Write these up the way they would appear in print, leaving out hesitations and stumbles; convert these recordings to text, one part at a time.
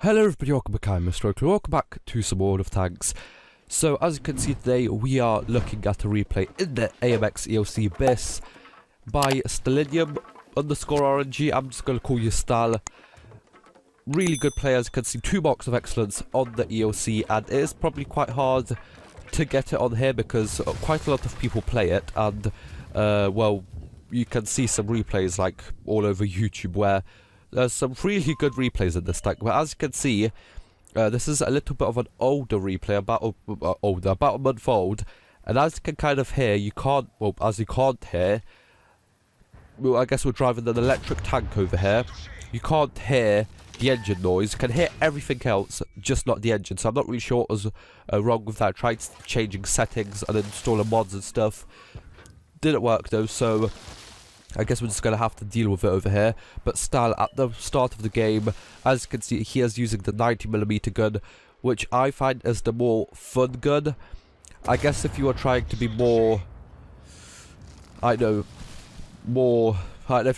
Hello everybody, welcome back, I'm MrRedClaw. Welcome back to some more of tanks. So as you can see today, we are looking at a replay in the AMX ELC bis by Stalinium_RNG. I'm just going to call you Stal. Really good player, as you can see, 2 marks of excellence on the ELC, and it is probably quite hard to get it on here because quite a lot of people play it, and well, you can see some replays like all over YouTube where there's some really good replays in this tank, but as you can see, this is a little bit of an older replay, about a month old, and as you can kind of hear, you can't, well, as you can't hear, well, I guess we're driving an electric tank over here, you can't hear the engine noise, you can hear everything else, just not the engine, so I'm not really sure what was wrong with that. I tried changing settings and installing mods and stuff, didn't work though, so I guess we're just going to have to deal with it over here. But Stal, at the start of the game, as you can see, he is using the 90mm gun, which I find is the more fun gun. I guess if you are trying to be more, if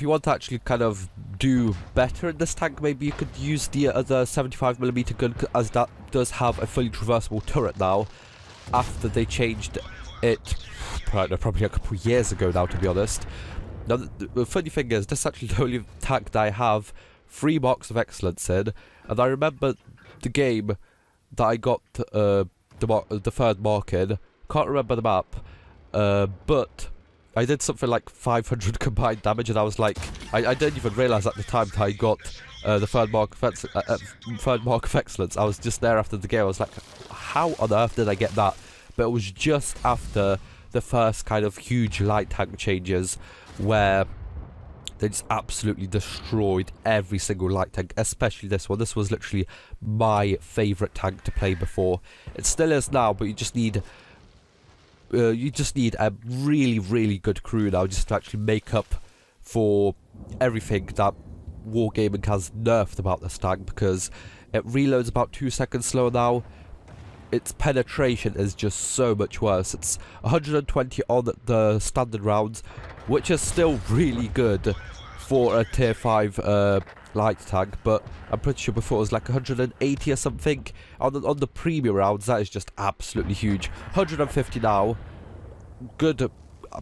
you want to actually kind of do better in this tank, maybe you could use the other 75mm gun, as that does have a fully traversable turret now, after they changed it, probably a couple of years ago now, to be honest. Now, the funny thing is, this is actually the only tank that I have 3 marks of excellence in, and I remember the game that I got the 3rd mark in, can't remember the map, but I did something like 500 combined damage, and I was like, I didn't even realise at the time that I got the 3rd mark of excellence. I was just there after the game, I was like, how on earth did I get that? But it was just after the first kind of huge light tank changes, where they just absolutely destroyed every single light tank, especially this one. This was literally my favourite tank to play before. It still is now, but you just need a really good crew now just to actually make up for everything that Wargaming has nerfed about this tank, because it reloads about 2 seconds slower now. Its penetration is just so much worse. It's 120 on the standard rounds, which is still really good for a tier 5 light tank, but I'm pretty sure before it was like 180 or something. On the premium rounds, that is just absolutely huge. 150 now, good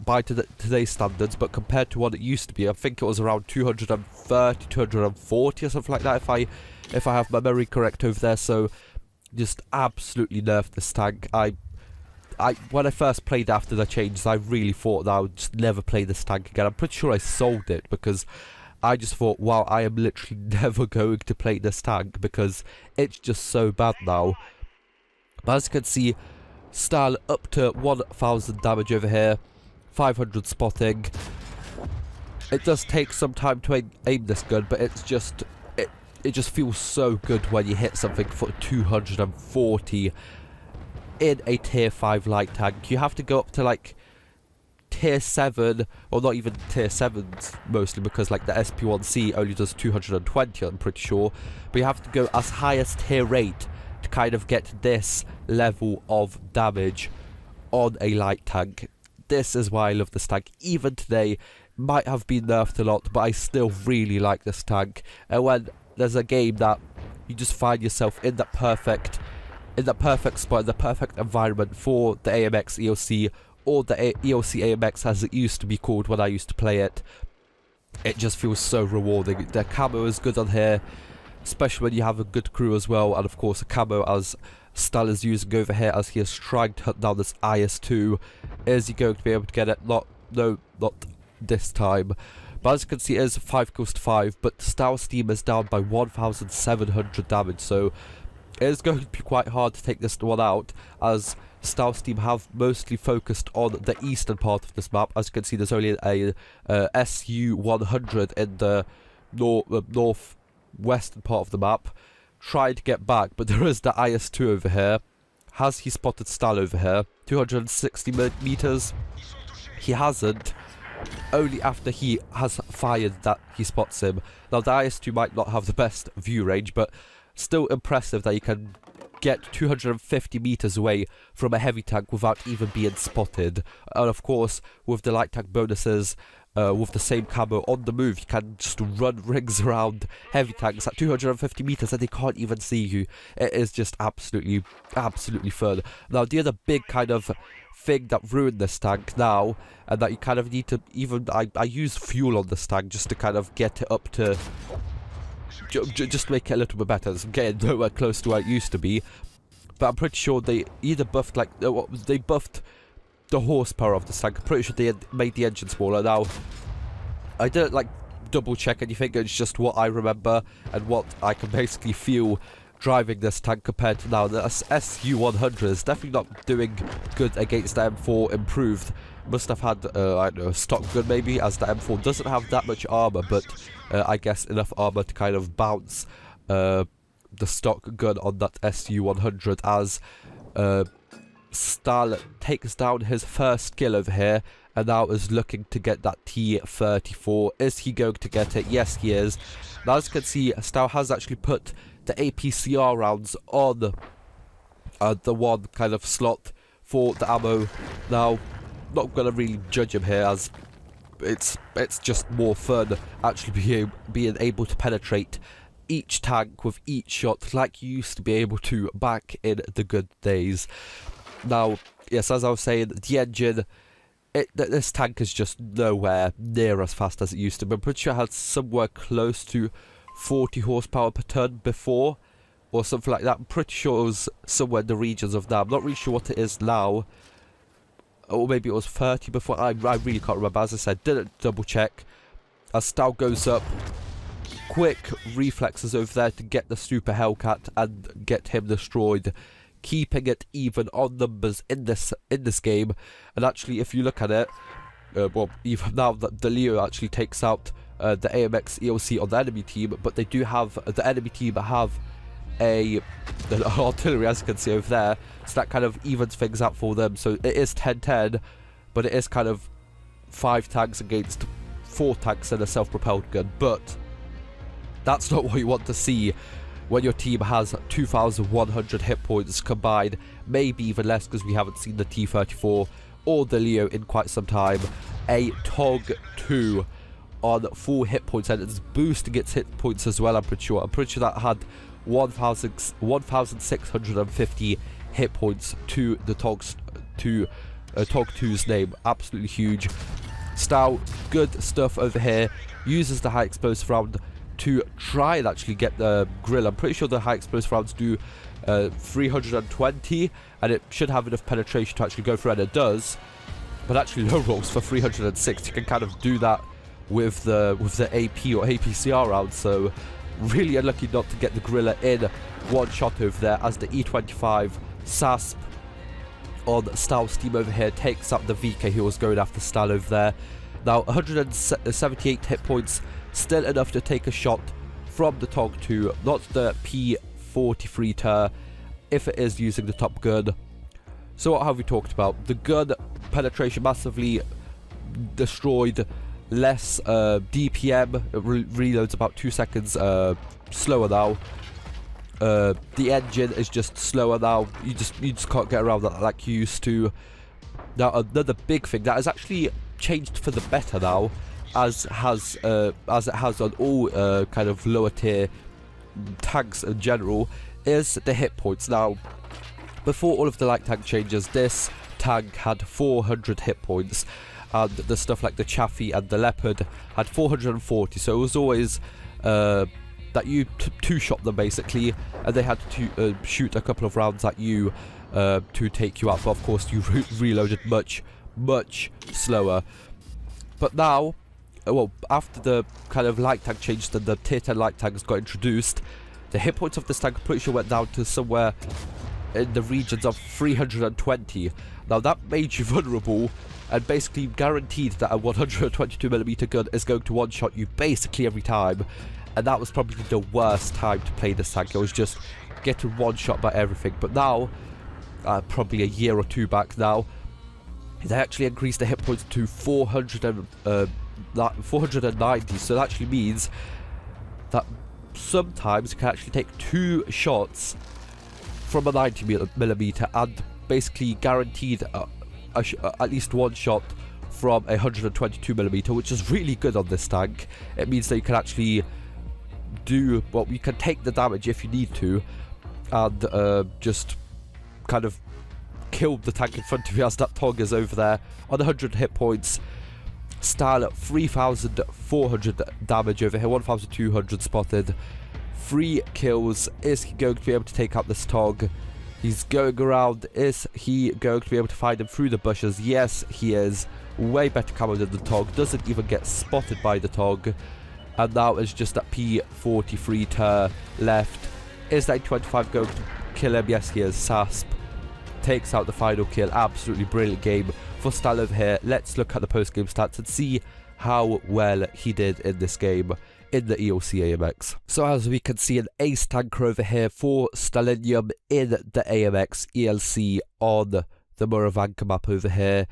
by today's standards, but compared to what it used to be, I think it was around 230, 240 or something like that, if I have my memory correct over there. So just absolutely nerfed this tank. When I first played after the changes, I really thought that I would just never play this tank again. I'm pretty sure I sold it because I just thought, wow, I am literally never going to play this tank because it's just so bad now. But as you can see, Stal up to 1000 damage over here, 500 spotting. It does take some time to aim this gun, but it's just, it just feels so good when you hit something for 240 in a tier 5 light tank. You have to go up to like tier 7, or not even tier 7s mostly, because like the SP1C only does 220, I'm pretty sure. But you have to go as high as tier 8 to kind of get this level of damage on a light tank. This is why I love this tank. Even today, might have been nerfed a lot, but I still really like this tank. And when there's a game that you just find yourself in that perfect spot, in the perfect environment for the AMX ELC, or the ELC AMX as it used to be called when I used to play it, it just feels so rewarding. The camo is good on here, especially when you have a good crew as well, and of course a camo as Stal is using over here as he is trying to hunt down this IS-2. Is he going to be able to get it? No, not this time. But as you can see, it is 5 kills to 5, but Stal's team is down by 1700 damage, so it is going to be quite hard to take this one out, as Stal's team have mostly focused on the eastern part of this map. As you can see, there's only a SU-100 in the northwestern part of the map, trying to get back, but there is the IS-2 over here. Has he spotted Stal over here? 260 meters? He hasn't. Only after he has fired that he spots him. Now the IS-2 might not have the best view range, but still impressive that you can get 250 meters away from a heavy tank without even being spotted. And of course, with the light tank bonuses, with the same camo on the move. You can just run rings around heavy tanks at 250 meters and they can't even see you. It is just absolutely fun. Now the other big kind of thing that ruined this tank now, and that you kind of need to, even I use fuel on this tank just to kind of get it up to just make it a little bit better. It's getting nowhere close to where it used to be, but I'm pretty sure they either buffed they buffed the horsepower of the tank. I'm pretty sure they made the engine smaller. Now I didn't like double check anything, it's just what I remember and what I can basically feel driving this tank compared to now. The SU-100 is definitely not doing good against the M4 improved. Must have had, I don't know, stock gun maybe, as the M4 doesn't have that much armor, but I guess enough armor to kind of bounce the stock gun on that SU-100 as Stahl takes down his first kill over here and now is looking to get that T-34. Is he going to get it? Yes, he is. Now, as you can see, Stahl has actually put the APCR rounds on the one kind of slot for the ammo. Now, not gonna really judge him here, as it's just more fun actually being able to penetrate each tank with each shot like you used to be able to back in the good days. Now, yes, as I was saying, the engine, this tank is just nowhere near as fast as it used to be. I'm pretty sure it had somewhere close to 40 horsepower per ton before, or something like that. I'm pretty sure it was somewhere in the regions of that. I'm not really sure what it is now, or maybe it was 30 before. I really can't remember. As I said, didn't double check. As Stahl goes up, quick reflexes over there to get the Super Hellcat and get him destroyed, keeping it even on numbers in this game. And actually, if you look at it, well, even now that the Leo actually takes out the AMX ELC on the enemy team, but they do have, the enemy team have an artillery, as you can see over there, so that kind of evens things out for them. So it is 10-10, but it is kind of 5 tanks against 4 tanks and a self-propelled gun. But that's not what you want to see when your team has 2,100 hit points combined, maybe even less, because we haven't seen the T-34 or the Leo in quite some time. A TOG 2 on full hit points, and it's boosting its hit points as well. I'm pretty sure that had 1,650 hit points to the TOG 2's name. Absolutely huge. Stahl, good stuff over here. Uses the high explosive round to try and actually get the grill. I'm pretty sure the high explosive rounds do 320, and it should have enough penetration to actually go through, and it does. But actually low rolls for 306. You can kind of do that with the AP or APCR round. So really unlucky not to get the gorilla in one shot over there, as the E25 SASP on Stahl's team over here takes up the VK who was going after Stahl over there. Now 178 hit points, still enough to take a shot from the TOG 2, not the P43 Ter, if it is using the top gun. So what have we talked about? The gun penetration massively destroyed, less DPM, it reloads about 2 seconds slower now. The engine is just slower now. You just can't get around that like you used to. Now another big thing that has actually changed for the better now, as it has on all kind of lower tier tanks in general, is the hit points. Now, before all of the light tank changes, this tank had 400 hit points, and the stuff like the Chaffee and the Leopard had 440. So it was always that you two-shot them basically, and they had to shoot a couple of rounds at you to take you out. But of course, you reloaded much slower. But now, well, after the kind of light tank changed and the tier 10 light tanks got introduced, the hit points of this tank I'm pretty sure went down to somewhere in the regions of 320. Now that made you vulnerable and basically guaranteed that a 122mm gun is going to one-shot you basically every time. And that was probably the worst time to play this tank. It was just getting one-shot by everything. But now, probably a year or two back now, they actually increased the hit points to 490. So that actually means that sometimes you can actually take 2 shots from a 90mm and basically guaranteed at least one shot from 122mm, which is really good on this tank. It means that you can actually do, well, you can take the damage if you need to, and just kind of kill the tank in front of you, as that Tog is over there on 100 hit points. Style 3,400 damage over here, 1,200 spotted, 3 kills. Is he going to be able to take out this Tog? He's going around. Is he going to be able to find him through the bushes? Yes, he is. Way better camo than the Tog. Doesn't even get spotted by the Tog. And now it's just that P43 to left. Is that 25 going to kill him? Yes, he is. Sasp takes out the final kill. Absolutely brilliant game for Style over here. Let's look at the post-game stats and see how well he did in this game in the ELC AMX. So as we can see, an ace tanker over here for Stalinium in the AMX ELC on the Muravanka map over here.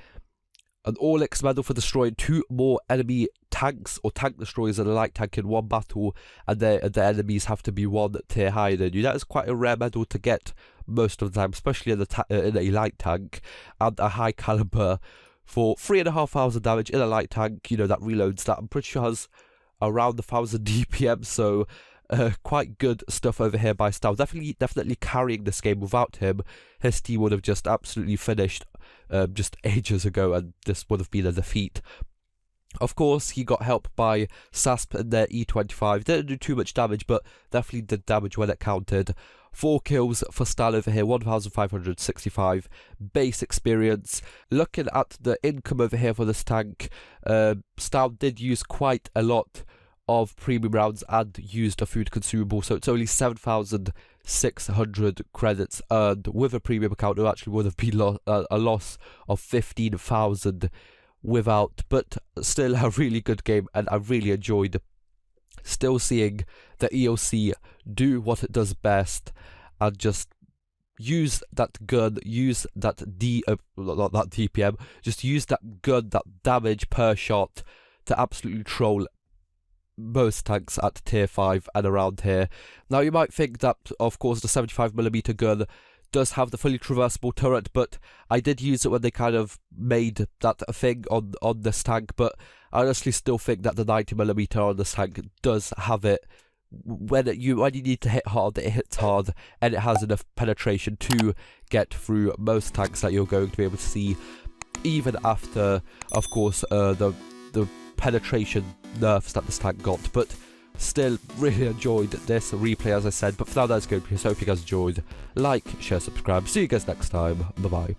An All-X medal for destroying 2 more enemy tanks or tank destroyers and a light tank in one battle, and the enemies have to be 1 tier higher than you. That is quite a rare medal to get most of the time, especially in a light tank, and a high caliber for 3,500 damage in a light tank. You know, that reloads that I'm pretty sure has around 1,000 DPM, so quite good stuff over here by Style. Definitely carrying this game. Without him, his team would have just absolutely finished just ages ago, and this would have been a defeat. Of course, he got help by Sasp and their E25. Didn't do too much damage, but definitely did damage when it counted. 4 kills for Style over here, 1,565 base experience. Looking at the income over here for this tank, Style did use quite a lot of premium rounds and used a food consumable, so it's only 7,600 credits earned. With a premium account, it actually would have been a loss of 15,000 without, but still a really good game, and I really enjoyed still seeing the ELC do what it does best and just use that gun, use that not that DPM, just use that gun, that damage per shot to absolutely troll most tanks at tier 5 and around here. Now you might think that, of course, the 75mm gun does have the fully traversable turret, but I did use it when they kind of made that a thing on this tank, but I honestly still think that the 90mm on this tank does have it. When you need to hit hard, it hits hard, and it has enough penetration to get through most tanks that you're going to be able to see, even after, of course, the penetration nerfs that this tank got. But still really enjoyed this replay, as I said. But for now, that's good, because I hope you guys enjoyed. Like, share, subscribe. See you guys next time. Bye bye.